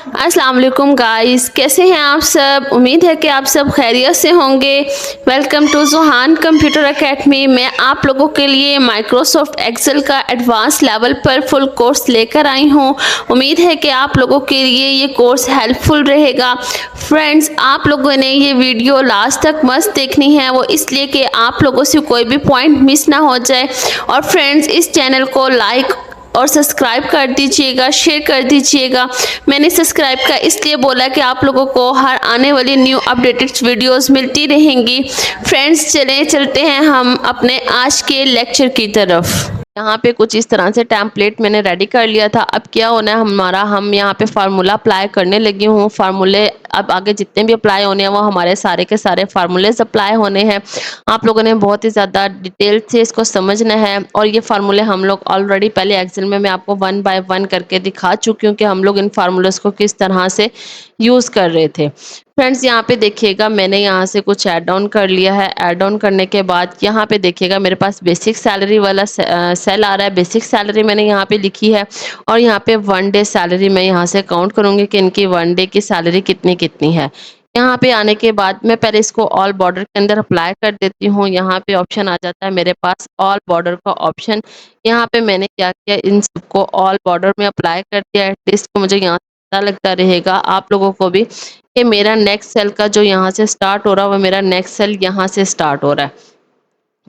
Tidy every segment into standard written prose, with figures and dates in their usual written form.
अस्सलाम वालेकुम गाइस, कैसे हैं आप सब। उम्मीद है कि आप सब खैरियत से होंगे। Welcome to Zuhan computer academy. मैं आप लोगों के लिए माइक्रोसॉफ्ट एक्सेल का एडवांस लेवल पर फुल कोर्स लेकर आई हूं। उम्मीद है कि आप लोगों के लिए ये कोर्स हेल्पफुल रहेगा। फ्रेंड्स, आप लोगों ने ये वीडियो लास्ट तक मस्त देखनी है, वो इसलिए कि आप लोगों से कोई भी पॉइंट मिस ना हो जाए। और फ्रेंड्स, इस चैनल को लाइक और सब्सक्राइब कर दीजिएगा, शेयर कर दीजिएगा। मैंने सब्सक्राइब का इसलिए बोला कि आप लोगों को हर आने वाली न्यू अपडेटेड वीडियोस मिलती रहेंगी। फ्रेंड्स, चलते हैं हम अपने आज के लेक्चर की तरफ। यहाँ पे कुछ इस तरह से टेम्पलेट मैंने रेडी कर लिया था। अब क्या होना है हमारा, हम यहाँ पे फार्मूला अप्लाई करने लगी हूँ। फार्मूले अब आगे जितने भी अप्लाई होने हैं वो हमारे सारे के सारे फार्मूलेज अप्लाई होने हैं। आप लोगों ने बहुत ही ज़्यादा डिटेल से इसको समझना है। और ये फार्मूले हम लोग ऑलरेडी पहले एक्सेल में मैं आपको 1 बाय 1 करके दिखा चुकी हूँ कि हम लोग इन फार्मूलेज को किस तरह से यूज़ कर रहे थे। फ्रेंड्स, यहाँ पे देखिएगा मैंने यहाँ से कुछ ऐड ऑन कर लिया है। ऐड ऑन करने के बाद यहाँ पे देखिएगा मेरे पास बेसिक सैलरी वाला सेल आ रहा है। बेसिक सैलरी मैंने यहाँ पे लिखी है और यहाँ पे 1 डे सैलरी मैं यहाँ से काउंट करूँगी कि इनकी 1 डे की सैलरी कितनी कितनी है। यहाँ पे आने के बाद मैं पहले इसको ऑल बॉर्डर के अंदर अप्लाई कर देती हूँ। यहाँ पे ऑप्शन आ जाता है मेरे पास ऑल बॉर्डर का ऑप्शन। यहाँ पे मैंने क्या किया, इन सबको ऑल बॉर्डर में अप्लाई कर दिया। एटलीस्ट मुझे यहाँ पता लगता रहेगा आप लोगों को भी कि मेरा नेक्स्ट सेल का जो यहाँ से स्टार्ट हो रहा है वो मेरा नेक्स्ट सेल यहाँ से स्टार्ट हो रहा है।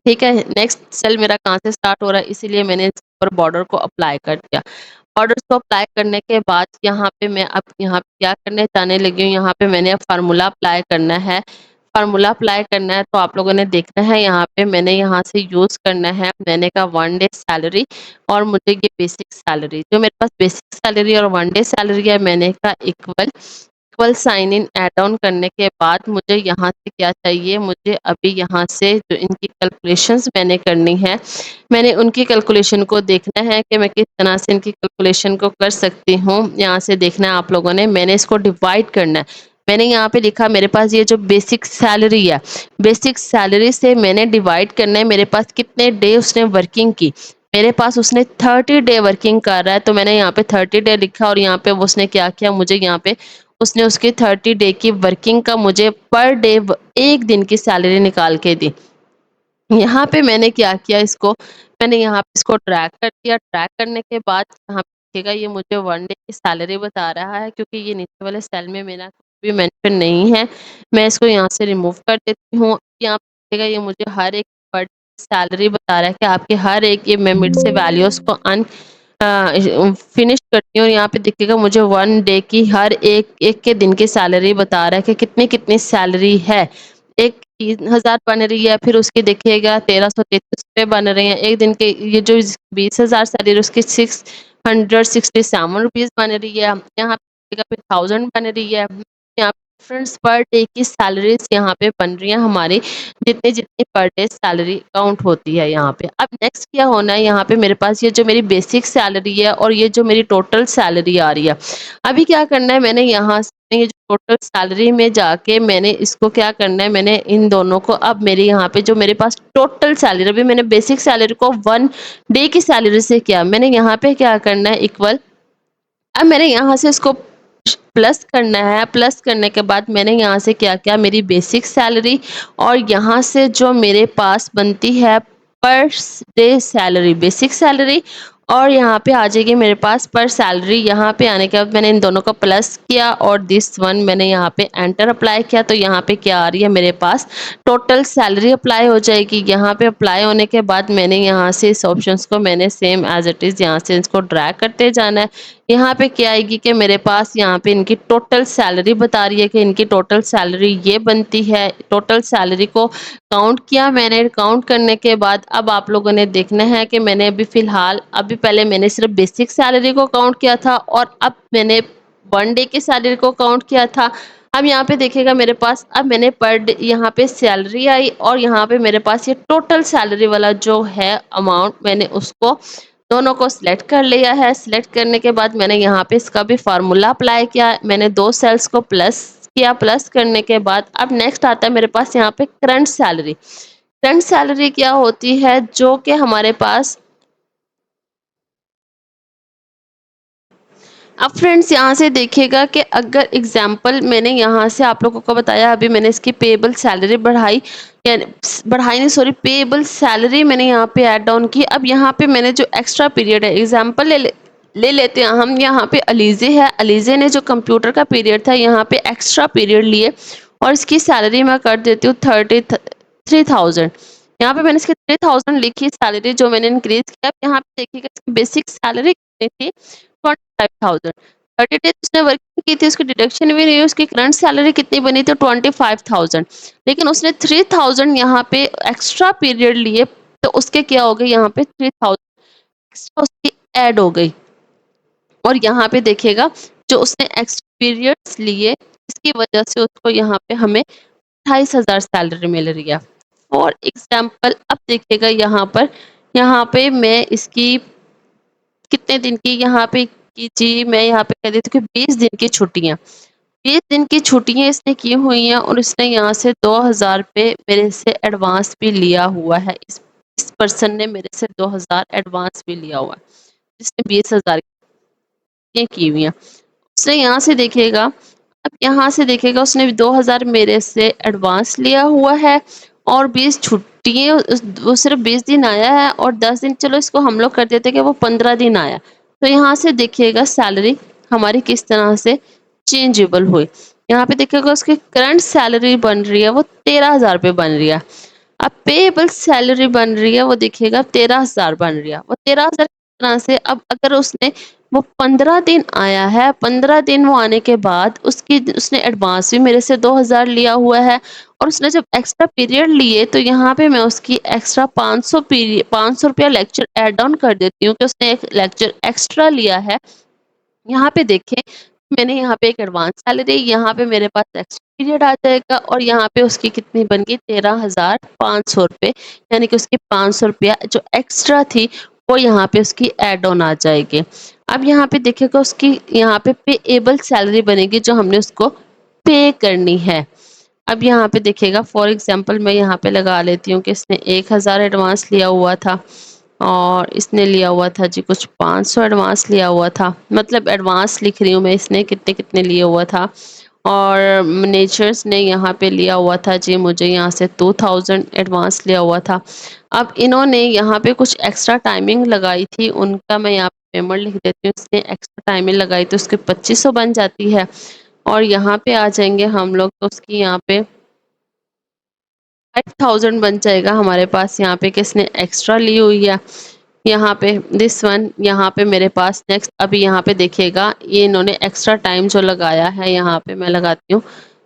ठीक है, नेक्स्ट सेल मेरा कहाँ से स्टार्ट हो रहा है, इसीलिए मैंने इस पर बॉर्डर को अप्लाई कर दिया। बॉर्डर्स को अप्लाई करने के बाद यहाँ पे मैं अब यहाँ पे क्या करने जाने लगी हूँ, यहाँ पे मैंने अब फार्मूला अप्लाई करना है। फार्मूला अप्लाई करना है तो आप लोगों ने देखना है, यहाँ पे मैंने यहाँ से यूज़ करना है मैंने का 1 डे सैलरी और मुझे ये बेसिक सैलरी, जो मेरे पास बेसिक सैलरी और 1 डे सैलरी है, मैंने का equal sign in add on करने के बाद मुझे यहाँ से क्या चाहिए, मुझे अभी यहाँ से जो इनकी कैलकुलेशंस मैंने करनी है, मैंने उनकी कैलकुलेशन को देखना है कि मैं किस तरह से इनकी कैलकुलेशन को कर सकती हूँ। यहाँ से देखना है आप लोगों ने, मैंने इसको डिवाइड करना है। मैंने यहाँ पे लिखा मेरे पास ये जो बेसिक सैलरी है, बेसिक सैलरी से मैंने डिवाइड करना है मेरे पास कितने डे उसने वर्किंग की। मेरे पास उसने 30 डे वर्किंग कर रहा है तो मैंने यहाँ पे 30 डे लिखा और यहाँ पे उसने क्या किया, मुझे यहाँ पे उसने उसकी 30 डे की वर्किंग का मुझे पर डे 1 दिन की सैलरी निकाल के दी। यहाँ पे मैंने क्या किया, इसको मैंने यहाँ पे इसको ट्रैक कर दिया। ट्रैक करने के बाद यहाँ पे देखिएगा ये मुझे 1 डे की सैलरी बता रहा है, क्योंकि ये नीचे वाले सेल में मेरा कुछ भी मेंशन नहीं है। मैं इसको यहाँ से रिमूव कर देती हूँ। यहाँ पे देखिएगा ये मुझे हर एक पर सैलरी बता रहा है कि आपके हर एक, ये मैं मिड से वैल्यूज को फिनिश करती हूँ। यहाँ पे देखिएगा मुझे 1 डे की हर एक एक के दिन की सैलरी बता रहा है कि कितनी कितनी सैलरी है। एक 3000 बन रही है, फिर उसकी देखिएगा 1333 बन रहे हैं। एक दिन के ये जो 20,000 सैलरी उसकी 667 रुपीज बन रही है। यहाँ पे फिर 1000 बन रही है। यहाँ फ्रेंड्स पर डे की सैलरीज यहाँ पे बन रही है हमारी, जितनी जितनी पर डे सैलरी काउंट होती है यहाँ पे। अब नेक्स्ट क्या होना है, यहाँ पे मेरे पास ये जो मेरी बेसिक सैलरी है और ये जो मेरी टोटल सैलरी आ रही है, अभी क्या करना है, मैंने यहाँ से ये जो टोटल सैलरी में जाके मैंने इसको क्या करना है, मैंने इन दोनों को, अब मेरे यहाँ पे जो मेरे पास टोटल सैलरी, अभी मैंने बेसिक सैलरी को 1 डे की सैलरी से किया, मैंने यहाँ पे क्या करना है इक्वल, अब मैंने यहाँ से इसको प्लस करना है। प्लस करने के बाद मैंने यहाँ से क्या किया, मेरी बेसिक सैलरी और यहाँ से जो मेरे पास बनती है per day salary, basic salary, और यहाँ पे आ जाएगी मेरे पास पर सैलरी। यहाँ पे आने के बाद मैंने इन दोनों को प्लस किया और दिस वन मैंने यहाँ पे एंटर अप्लाई किया, तो यहाँ पे क्या आ रही है मेरे पास टोटल सैलरी अप्लाई हो जाएगी। यहाँ पे अप्लाई होने के बाद मैंने यहाँ से इस ऑप्शंस को मैंने सेम एज इट इज़ यहाँ से इसको ड्रैग करते जाना है। यहाँ पे क्या आएगी कि मेरे पास यहाँ पे इनकी टोटल सैलरी बता रही है कि इनकी टोटल सैलरी ये बनती है। टोटल सैलरी को काउंट किया मैंने। काउंट करने के बाद अब आप लोगों ने देखना है कि मैंने अभी फ़िलहाल, अभी पहले मैंने सिर्फ बेसिक सैलरी को काउंट किया था और अब मैंने 1 डे की सैलरी को काउंट किया था। अब यहाँ पे देखिएगा मेरे पास, अब मैंने पर डे यहाँ पे सैलरी आई और यहाँ पे मेरे पास ये टोटल सैलरी वाला जो है अमाउंट, मैंने उसको दोनों को सिलेक्ट कर लिया है। सिलेक्ट करने के बाद मैंने यहाँ पे इसका भी फार्मूला अप्लाई किया। मैंने 2 सेल्स को प्लस किया। प्लस करने के बाद अब नेक्स्ट आता है मेरे पास यहाँ पे करंट सैलरी। करंट सैलरी क्या होती है, जो कि हमारे पास अब फ्रेंड्स यहाँ से देखिएगा कि अगर एग्जाम्पल मैंने यहाँ से आप लोगों को बताया, अभी मैंने इसकी पेएबल सैलरी बढ़ाई, यानी बढ़ाई नहीं सॉरी, पेएबल सैलरी मैंने यहाँ पे ऐड डाउन की। अब यहाँ पे मैंने जो एक्स्ट्रा पीरियड है, एग्जाम्पल ले लेते हैं हम, यहाँ पे अलीजे है, अलीजे ने जो कंप्यूटर का पीरियड था यहाँ पे एक्स्ट्रा पीरियड लिए और इसकी सैलरी मैं कर देती हूँ 33,000। यहाँ पे मैंने इसकी 3,000 लिखी सैलरी जो मैंने इंक्रीज किया। अब यहाँ पे देखिएगा इसकी बेसिक सैलरी कितनी थी, 25,000। 30 डेज उसने वर्किंग की थी, उसकी डिडक्शन भी नहीं हुई, उसकी करंट सैलरी कितनी बनी थी 25,000। लेकिन उसने 3,000 यहाँ पे एक्स्ट्रा पीरियड लिए, तो उसके क्या हो गए, यहाँ पे 3,000 एक्स्ट्रा उसकी ऐड हो गई। और यहाँ पे देखिएगा जो उसने एक्स्ट्रा पीरियड्स लिए, इसकी वजह से उसको यहाँ पे हमें 28,000 सैलरी मिल रही है। फॉर एग्जाम्पल अब देखिएगा यहाँ पे मैं इसकी कितने दिन की यहाँ पे की जी, मैं यहाँ पे कह देती हूँ कि 20 दिन की छुट्टियाँ, 20 दिन की छुट्टियाँ इसने की हुई हैं और इसने यहाँ से 2,000 रुपये मेरे से एडवांस भी लिया हुआ है। इस पर्सन ने मेरे से 2,000 एडवांस भी लिया हुआ है, जिसने 20,000 की हुई हैं। उसने यहाँ से देखिएगा, अब यहाँ से देखिएगा उसने 2,000 मेरे से एडवांस लिया हुआ है और 20 छुट्टियाँ, वो सिर्फ 20 दिन आया है और 10 दिन, चलो इसको हम लोग कर देते हैं कि वो 15 दिन आया। तो यहाँ से देखिएगा सैलरी हमारी किस तरह से चेंजेबल हुई। यहाँ पे देखिएगा उसकी करंट सैलरी बन रही है वो 13,000 रुपये बन रही है। अब पेएबल सैलरी बन रही है वो देखिएगा 13,000 बन रही है। वो 13,000 किस तरह से, अब अगर उसने वो 15 दिन आया है, 15 दिन वो आने के बाद उसने एडवांस भी मेरे से 2,000 लिया हुआ है और उसने जब एक्स्ट्रा पीरियड लिए तो यहाँ पे मैं उसकी एक्स्ट्रा 500 रुपया लेक्चर ऐड ऑन कर देती हूँ कि उसने एक लेक्चर एक्स्ट्रा लिया है। यहाँ पे देखें मैंने यहाँ पे एक एडवांस सैलरी, यहाँ पे मेरे पास एक्स्ट्रा पीरियड आ जाएगा और यहाँ पे उसकी कितनी बन गई 13,500 रुपये, यानी कि उसकी 500 रुपया जो एक्स्ट्रा थी वो यहाँ पे उसकी ऐड ऑन आ जाएगी। अब यहाँ पे देखिएगा उसकी यहाँ पे पेएबल सैलरी बनेगी जो हमने उसको पे करनी है। अब यहाँ पे देखिएगा फॉर एग्जांपल मैं यहाँ पे लगा लेती हूँ कि इसने 1,000 एडवांस लिया हुआ था और इसने लिया हुआ था जी कुछ 500 एडवांस लिया हुआ था, मतलब एडवांस लिख रही हूँ मैं, इसने कितने कितने लिए हुआ था। और नेचर्स ने यहाँ पे लिया हुआ था जी मुझे यहाँ से 2,000 एडवांस लिया हुआ था। अब इन्होंने यहाँ पे कुछ एक्स्ट्रा टाइमिंग लगाई थी, उनका मैं यहाँ पे पेमेंट लिख देती हूँ। इसने एक्स्ट्रा टाइमिंग लगाई तो उसकी 2,500 बन जाती है। और यहाँ पे आ जाएंगे हम लोग तो उसकी यहाँ पे 5,000 बन जाएगा हमारे पास, यहाँ पे किसने एक्स्ट्रा ली हुई है। यहाँ पे दिस वन, यहाँ पे मेरे पास नेक्स्ट, अभी यहाँ पे देखिएगा ये इन्होंने एक्स्ट्रा टाइम जो लगाया है, यहाँ पे मैं लगाती हूँ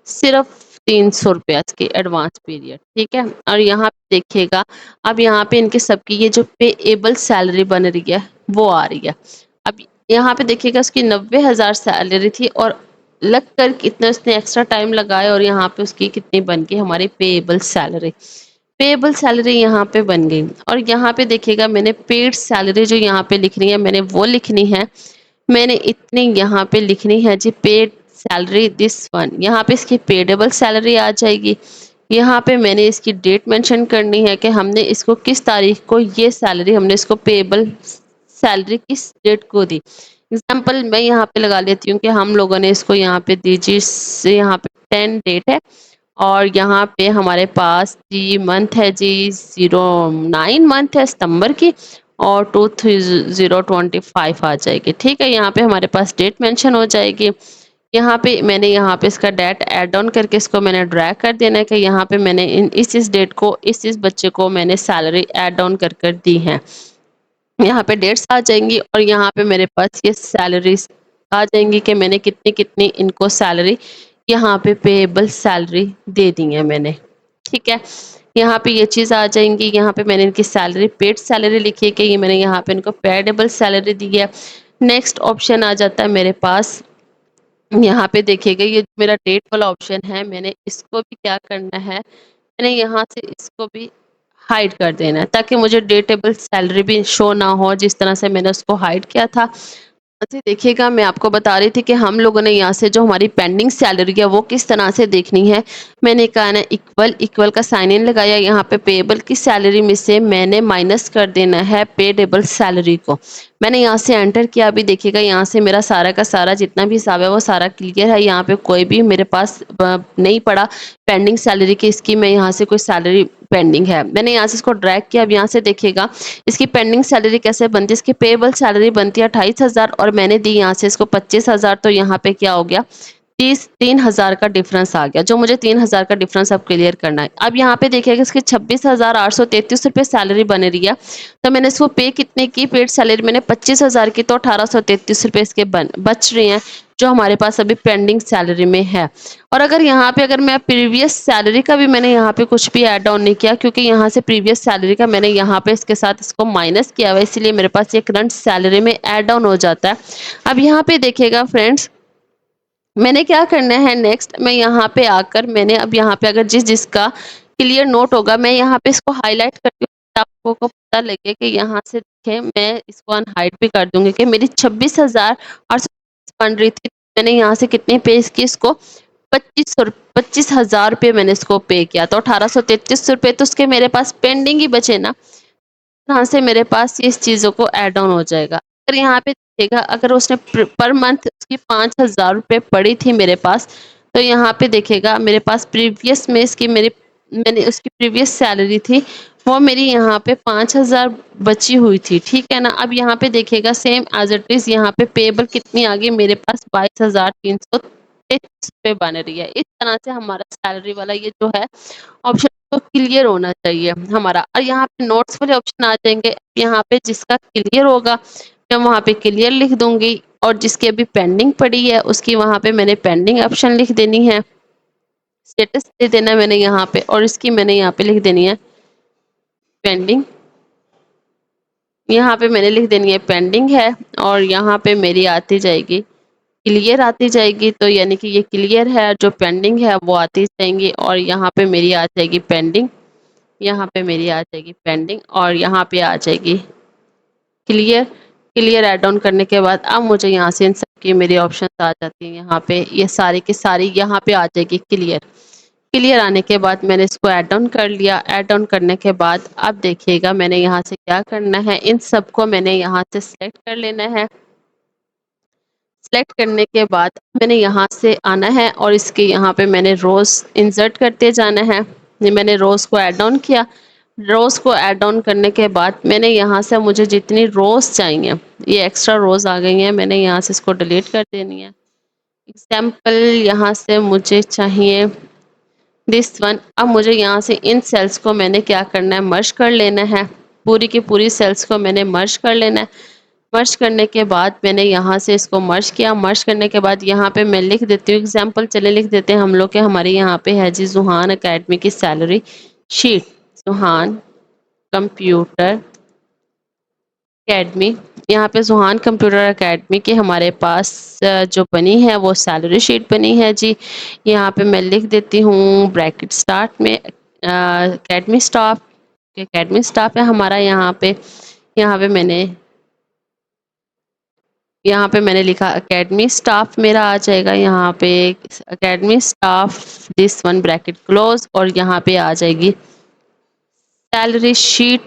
सिर्फ 300 रुपया की एडवांस पीरियड, ठीक है। और यहाँ पे देखिएगा अब यहाँ पे इनके सबकी ये जो पेएबल सैलरी बन रही है वो आ रही है। अब यहाँ पे देखिएगा उसकी 90,000 सैलरी थी और लग कर कितना उसने एक्स्ट्रा टाइम लगाया और यहाँ पे उसकी कितनी बन गई हमारी पेएबल सैलरी। पेएबल सैलरी यहाँ पे बन गई और यहाँ पे देखिएगा मैंने पेड सैलरी जो यहाँ पे लिख रही है मैंने वो लिखनी है, मैंने इतनी यहाँ पे लिखनी है जी पेड सैलरी दिस वन, यहाँ पे इसकी पेडेबल सैलरी आ जाएगी। यहाँ पे मैंने इसकी डेट मेंशन करनी है कि हमने इसको किस तारीख को ये सैलरी, हमने इसको पेएबल सैलरी किस डेट को दी। एग्जाम्पल मैं यहाँ पे लगा लेती हूँ कि हम लोगों ने इसको यहाँ पे दी जी, यहाँ पे 10 डेट है और यहाँ पे हमारे पास जी मंथ है जी 09 मंथ है सितंबर की और 2025 आ जाएगी, ठीक है। यहाँ पे हमारे पास डेट मेंशन हो जाएगी। यहाँ पे मैंने यहाँ पे इसका डेट ऐड ऑन करके इसको मैंने ड्रैग कर देना है कि यहाँ पे मैंने इस डेट को इस बच्चे को मैंने सैलरी ऐड ऑन कर दी है। यहाँ पे डेट्स आ जाएंगी और यहाँ पे मेरे पास ये सैलरीज आ जाएंगी कि मैंने कितनी कितनी इनको सैलरी यहाँ पे पेएबल सैलरी दे दी है मैंने, ठीक है। यहाँ पे ये चीज़ आ जाएंगी, यहाँ पे मैंने इनकी सैलरी पेड सैलरी लिखी है कि ये मैंने यहाँ पे इनको पेडेबल सैलरी दी है। नेक्स्ट ऑप्शन आ जाता है मेरे पास, यहाँ पे देखिएगा ये मेरा डेट वाला ऑप्शन है, मैंने इसको भी क्या करना है, मैंने यहाँ से इसको भी हाइड कर देना है ताकि मुझे डेटेबल सैलरी भी शो ना हो जिस तरह से मैंने उसको हाइड किया था। जी देखिएगा, मैं आपको बता रही थी कि हम लोगों ने यहाँ से जो हमारी पेंडिंग सैलरी है वो किस तरह से देखनी है। मैंने कहा ना इक्वल इक्वल का साइन इन लगाया, यहाँ पे पेएबल की सैलरी में से मैंने माइनस कर देना है पेडेबल सैलरी को। मैंने यहाँ से एंटर किया, अभी देखिएगा यहाँ से मेरा सारा का सारा जितना भी हिसाब है वो सारा क्लियर है। यहाँ पे कोई भी मेरे पास नहीं पड़ा पेंडिंग सैलरी की, इसकी मैं यहाँ से कोई सैलरी पेंडिंग है। मैंने यहाँ से इसको ड्रैग किया, अब यहाँ से देखिएगा इसकी पेंडिंग सैलरी कैसे बनती है। इसकी पेएबल सैलरी बनती है 28,000 और मैंने दी यहाँ से इसको 25,000, तो यहाँ पे क्या हो गया 3,000 का डिफरेंस आ गया, जो मुझे 3,000 का डिफरेंस अब क्लियर करना है। अब यहाँ पे देखिएगा इसकी 26,833 रुपये सैलरी बन रही है, तो मैंने इसको पे कितने की पेड सैलरी मैंने 25,000 की, तो 1,833 रुपये इसके बच रहे हैं जो हमारे पास अभी पेंडिंग सैलरी में है। और अगर यहाँ पे अगर मैं प्रीवियस सैलरी का भी मैंने यहाँ पे कुछ भी ऐड ऑन नहीं किया, क्योंकि यहाँ से प्रीवियस सैलरी का मैंने यहाँ पे इसके साथ इसको माइनस किया हुआ है, इसलिए मेरे पास ये करंट सैलरी में ऐड ऑन हो जाता है। अब यहाँ पे देखिएगा फ्रेंड्स, मैंने क्या करना है नेक्स्ट, मैं यहाँ पे आकर मैंने अब यहाँ पे अगर जिसका क्लियर नोट होगा मैं यहाँ पे इसको हाईलाइट करती हूँ, आपको को पता लगे कि यहाँ से देखें, मैं इसको अनहाइड भी कर दूंगी कि मेरी 26,000 और बन रही थी। मैंने यहाँ से कितने पे की इसको 25,000 रुपये मैंने इसको पे किया, तो 1,833 रुपये तो उसके मेरे पास पेंडिंग ही बचे ना, यहाँ से मेरे पास ये इस चीज़ों को ऐड ऑन हो जाएगा। अगर यहाँ पे देखिएगा अगर उसने पर मंथ उसकी 5,000 रुपये पड़ी थी मेरे पास, तो यहाँ पे देखिएगा मेरे पास प्रीवियस में इसकी मैंने उसकी प्रीवियस सैलरी थी वो मेरी यहाँ पे 5,000 बची हुई थी, ठीक है ना। अब यहाँ पे देखिएगा सेम एज इट इज यहाँ पे पेएबल कितनी आ गई मेरे पास 22,333 रुपये बन रही है। इस तरह से हमारा सैलरी वाला ये जो है ऑप्शन तो क्लियर होना चाहिए हमारा। और यहाँ पे नोट्स वाले ऑप्शन आ जाएंगे, यहाँ पे जिसका क्लियर होगा मैं वहाँ पे क्लियर लिख दूंगी, और जिसकी अभी पेंडिंग पड़ी है उसकी वहाँ पे मैंने पेंडिंग ऑप्शन लिख देनी है, स्टेटस दे देना है मैंने यहाँ पे, और इसकी मैंने यहाँ पे लिख देनी है पेंडिंग, यहाँ पे मैंने लिख देनी है पेंडिंग है, और यहाँ पे मेरी आती जाएगी क्लियर आती जाएगी, तो यानी कि ये क्लियर है, जो पेंडिंग है वो आती जाएंगी, और यहाँ पे मेरी आ जाएगी पेंडिंग, यहाँ पे मेरी आ जाएगी पेंडिंग, और यहाँ पे आ जाएगी क्लियर। क्लियर ऐड ऑन करने के बाद अब मुझे यहाँ से इन सब की मेरी ऑप्शन आ जाती हैं, यहाँ पे ये सारी की सारी यहाँ पे आ जाएगी क्लियर। क्लियर आने के बाद मैंने इसको ऐड ऑन कर लिया। ऐड ऑन करने के बाद अब देखिएगा मैंने यहाँ से क्या करना है, इन सबको मैंने यहाँ से सिलेक्ट कर लेना है। सेलेक्ट करने के बाद मैंने यहाँ से आना है और इसके यहाँ पे मैंने रोज़ इंसर्ट करते जाना है। ये मैंने रोज़ को ऐड ऑन किया। रोज़ को ऐड ऑन करने के बाद मैंने यहाँ से मुझे जितनी रोज़ चाहिए, ये एक्स्ट्रा रोज़ आ गई हैं, मैंने यहाँ से इसको डिलीट कर देनी है। एग्जाम्पल यहाँ से मुझे चाहिए दिस वन। अब मुझे यहाँ से इन सेल्स को मैंने क्या करना है, मर्ज कर लेना है। पूरी की पूरी सेल्स को मैंने मर्ज कर लेना है। मर्ज करने के बाद मैंने यहाँ से इसको मर्ज किया। मर्ज करने के बाद यहाँ पे मैं लिख देती हूँ एग्जाम्पल, चले लिख देते हैं हम लोग के हमारे यहाँ पे है जी ज़ुहान एकेडमी की सैलरी शीट। ज़ुहान कंप्यूटर एकेडमी, यहाँ पे ज़ुहान कंप्यूटर एकेडमी की हमारे पास जो बनी है वो सैलरी शीट बनी है जी। यहाँ पे मैं लिख देती हूँ ब्रैकेट स्टार्ट में एकेडमी स्टाफ। एकेडमी स्टाफ है हमारा यहाँ पे मैंने लिखा एकेडमी स्टाफ मेरा आ जाएगा, यहाँ पे academy staff this one bracket close, और यहाँ पे आ जाएगी सैलरी शीट।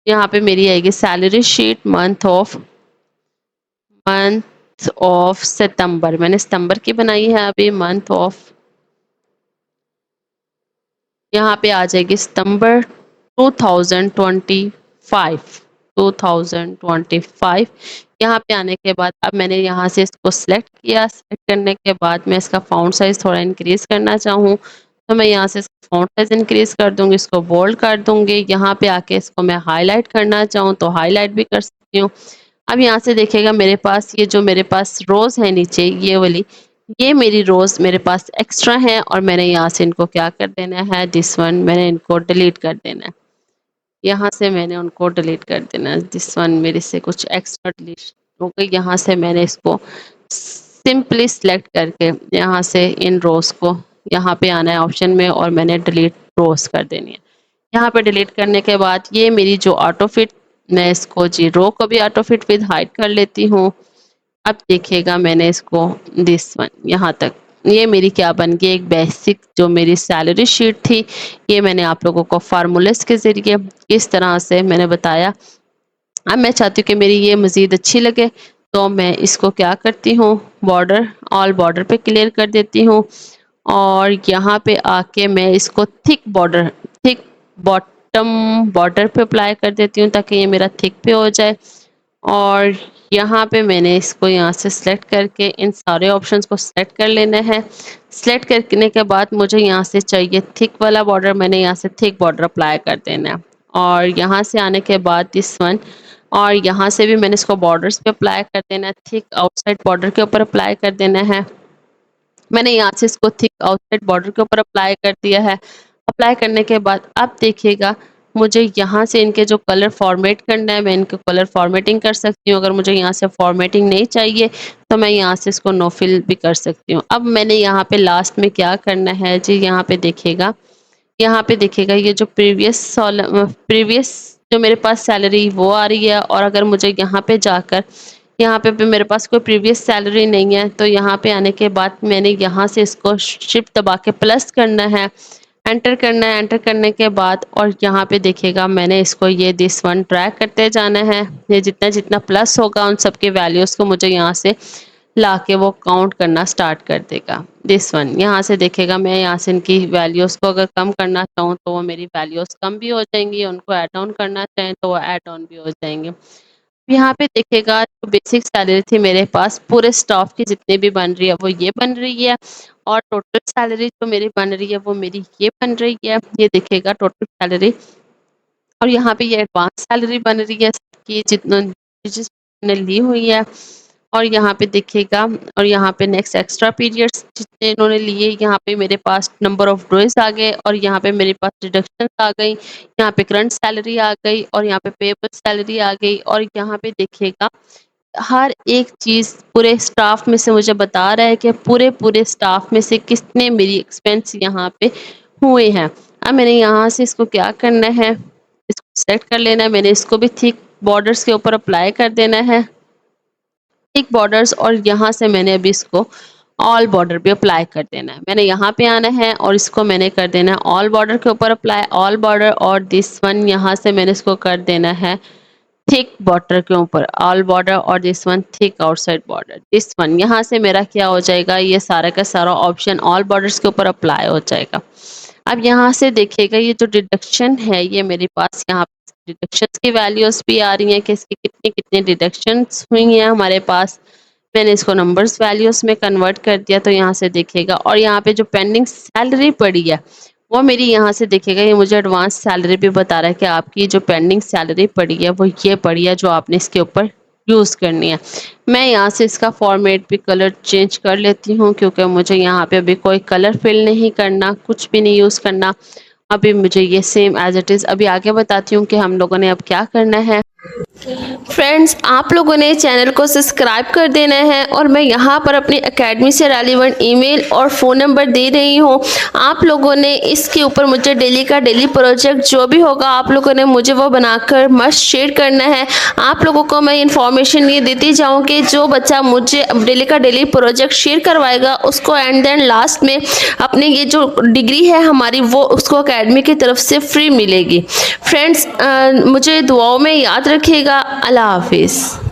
यहाँ पे मेरी आएगी सैलरी शीट मंथ ऑफ सितंबर, मैंने सितंबर की बनाई है अभी। मंथ ऑफ यहाँ पे आ जाएगी सितंबर 2025। यहाँ पे आने के बाद अब मैंने यहाँ से इसको सिलेक्ट किया। सिलेक्ट करने के बाद मैं इसका फ़ॉन्ट साइज थोड़ा इंक्रीज करना चाहूँ तो मैं यहाँ से इसका फ़ॉन्ट साइज इंक्रीज कर दूंगी, इसको बोल्ड कर दूंगी। यहाँ पे आके इसको मैं हाईलाइट करना चाहूँ तो हाईलाइट भी कर सकती हूँ। अब यहाँ से देखिएगा मेरे पास ये जो मेरे पास रोज़ है नीचे ये वाली, ये मेरी रोज़ मेरे पास एक्स्ट्रा है, और मैंने यहाँ से इनको क्या कर देना है, दिस वन मैंने इनको डिलीट कर देना है। यहाँ से मैंने उनको डिलीट कर देना है। दिस वन मेरे से कुछ एक्स्ट्रा डिलीट हो गई। यहाँ से मैंने इसको सिंपली सिलेक्ट करके यहाँ से इन रोज़ को यहाँ पे आना है ऑप्शन में, और मैंने डिलीट रोज़ कर देनी है। यहाँ पे डिलीट करने के बाद ये मेरी जो ऑटो फिट मैं इसको जी रो को भी ऑटो फिट विद हाइड कर लेती हूँ। अब देखिएगा मैंने इसको दिस वन यहाँ तक, ये मेरी क्या बन गई, एक बेसिक जो मेरी सैलरी शीट थी। ये मैंने आप लोगों को फार्मूलेस के ज़रिए किस तरह से मैंने बताया। अब मैं चाहती हूँ कि मेरी ये मज़ीद अच्छी लगे, तो मैं इसको क्या करती हूँ, बॉर्डर ऑल बॉर्डर पे क्लियर कर देती हूँ और यहाँ पे आके मैं इसको थिक बॉटम बॉर्डर पे अप्लाई कर देती हूँ ताकि ये मेरा थिक पे हो जाए। और यहाँ पे मैंने इसको यहाँ से सिलेक्ट करके इन सारे ऑप्शंस को सिलेक्ट कर लेना है। सिलेक्ट करने के बाद मुझे यहाँ से चाहिए थिक वाला बॉर्डर, मैंने यहाँ से थिक बॉर्डर अप्लाई कर देना है। और यहाँ से आने के बाद दिस वन, और यहाँ से भी मैंने इसको बॉर्डर्स पे अप्लाई कर देना है, थिक आउटसाइड बॉर्डर के ऊपर अप्लाई कर देना है। मैंने यहाँ से इसको थिक आउटसाइड बॉर्डर के ऊपर अप्लाई कर दिया है। अप्लाई करने के बाद अब देखिएगा मुझे यहाँ से इनके जो कलर फॉर्मेट करना है, मैं इनको कलर फॉर्मेटिंग कर सकती हूँ। अगर मुझे यहाँ से फॉर्मेटिंग नहीं चाहिए तो मैं यहाँ से इसको नो फिल भी कर सकती हूँ। अब मैंने यहाँ पे लास्ट में क्या करना है जी, यहाँ पे देखिएगा ये जो प्रीवियस जो मेरे पास सैलरी वो आ रही है। और अगर मुझे यहाँ पे जाकर यहाँ पे भी मेरे पास कोई प्रीवियस सैलरी नहीं है, तो यहाँ पे आने के बाद मैंने यहाँ से इसको शिफ्ट दबा के प्लस करना है, एंटर करना है। एंटर करने के बाद और यहाँ पे देखिएगा मैंने इसको ये दिस वन ट्रैक करते जाना है। ये जितना जितना प्लस होगा उन सब के वैल्यूज़ को मुझे यहाँ से ला के वो काउंट करना स्टार्ट कर देगा। दिस वन यहाँ से देखेगा, मैं यहाँ से इनकी वैल्यूज़ को अगर कम करना चाहूँ तो वो मेरी वैल्यूज़ कम भी हो जाएंगी, उनको ऐड ऑन करना चाहें तो वो ऐड ऑन भी हो जाएंगे। यहाँ पे देखिएगा जो बेसिक सैलरी थी मेरे पास पूरे स्टाफ की जितनी भी बन रही है वो ये बन रही है, और टोटल सैलरी जो मेरी बन रही है वो मेरी ये बन रही है। ये देखिएगा टोटल सैलरी, और यहाँ पे ये एडवांस सैलरी बन रही है कि जितने ली हुई है। और यहाँ पे देखिएगा, और यहाँ पे नेक्स्ट एक्स्ट्रा पीरियड्स जितने इन्होंने लिए, यहाँ पे मेरे पास नंबर ऑफ डेज आ गए, और यहाँ पे मेरे पास डिडक्शन आ गई, यहाँ पे करंट सैलरी आ गई, और यहाँ पे पेएबल सैलरी आ गई। और यहाँ पे देखिएगा हर एक चीज़ पूरे स्टाफ में से मुझे बता रहा है कि पूरे स्टाफ में से कितने मेरी एक्सपेंस यहाँ पे हुए हैं। अब मैंने यहाँ से इसको क्या करना है, इसको सेलेक्ट कर लेना है। मैंने इसको भी थिक बॉर्डर्स के ऊपर अप्लाई कर देना है, थिक बॉर्डर्स। और यहाँ से मैंने अभी इसको ऑल बॉर्डर पे अप्लाई कर देना है। मैंने यहाँ पे आना है और इसको मैंने कर देना है ऑल बॉर्डर के ऊपर अप्लाई, ऑल बॉर्डर। और दिस वन यहाँ से मैंने इसको कर देना है थिक बॉर्डर के ऊपर ऑल बॉर्डर, और this one thick outside border. This one यहाँ से मेरा क्या हो जाएगा, ये सारा का सारा ऑप्शन ऑल बॉर्डर्स के ऊपर अप्लाई हो जाएगा। अब यहाँ से देखिएगा ये जो डिडक्शन है ये मेरे पास यहाँ डिडक्शंस की वैल्यूज भी आ रही हैं कि इसकी कितनी कितनी डिडक्शंस हुई हैं हमारे पास। मैंने इसको नंबर्स वैल्यूज में कन्वर्ट कर दिया, तो यहाँ से देखिएगा। और यहाँ पे जो पेंडिंग सैलरी पड़ी है वो मेरी यहाँ से देखिएगा, ये मुझे एडवांस सैलरी भी बता रहा है कि आपकी जो पेंडिंग सैलरी पड़ी है वो ये पड़ी है जो आपने इसके ऊपर यूज़ करनी है। मैं यहाँ से इसका फॉर्मेट भी कलर चेंज कर लेती हूँ क्योंकि मुझे यहाँ पे अभी कोई कलर फिल नहीं करना, कुछ भी नहीं यूज़ करना। अभी मुझे ये सेम एज इट इज़, अभी आगे बताती हूँ कि हम लोगों ने अब क्या करना है। फ्रेंड्स, आप लोगों ने चैनल को सब्सक्राइब कर देना है, और मैं यहाँ पर अपनी एकेडमी से रेलिवेंट ईमेल और फ़ोन नंबर दे रही हूँ। आप लोगों ने इसके ऊपर मुझे डेली का डेली प्रोजेक्ट जो भी होगा आप लोगों ने मुझे वो बनाकर मस्ट शेयर करना है। आप लोगों को मैं इन्फॉर्मेशन ये देती जाऊँ कि जो बच्चा मुझे डेली का डेली प्रोजेक्ट शेयर करवाएगा उसको एंड देन लास्ट में अपनी ये जो डिग्री है हमारी वो उसको एकेडमी की तरफ से फ्री मिलेगी। फ्रेंड्स, मुझे दुआओं में याद रखिएगा। अल्लाह हाफिज़।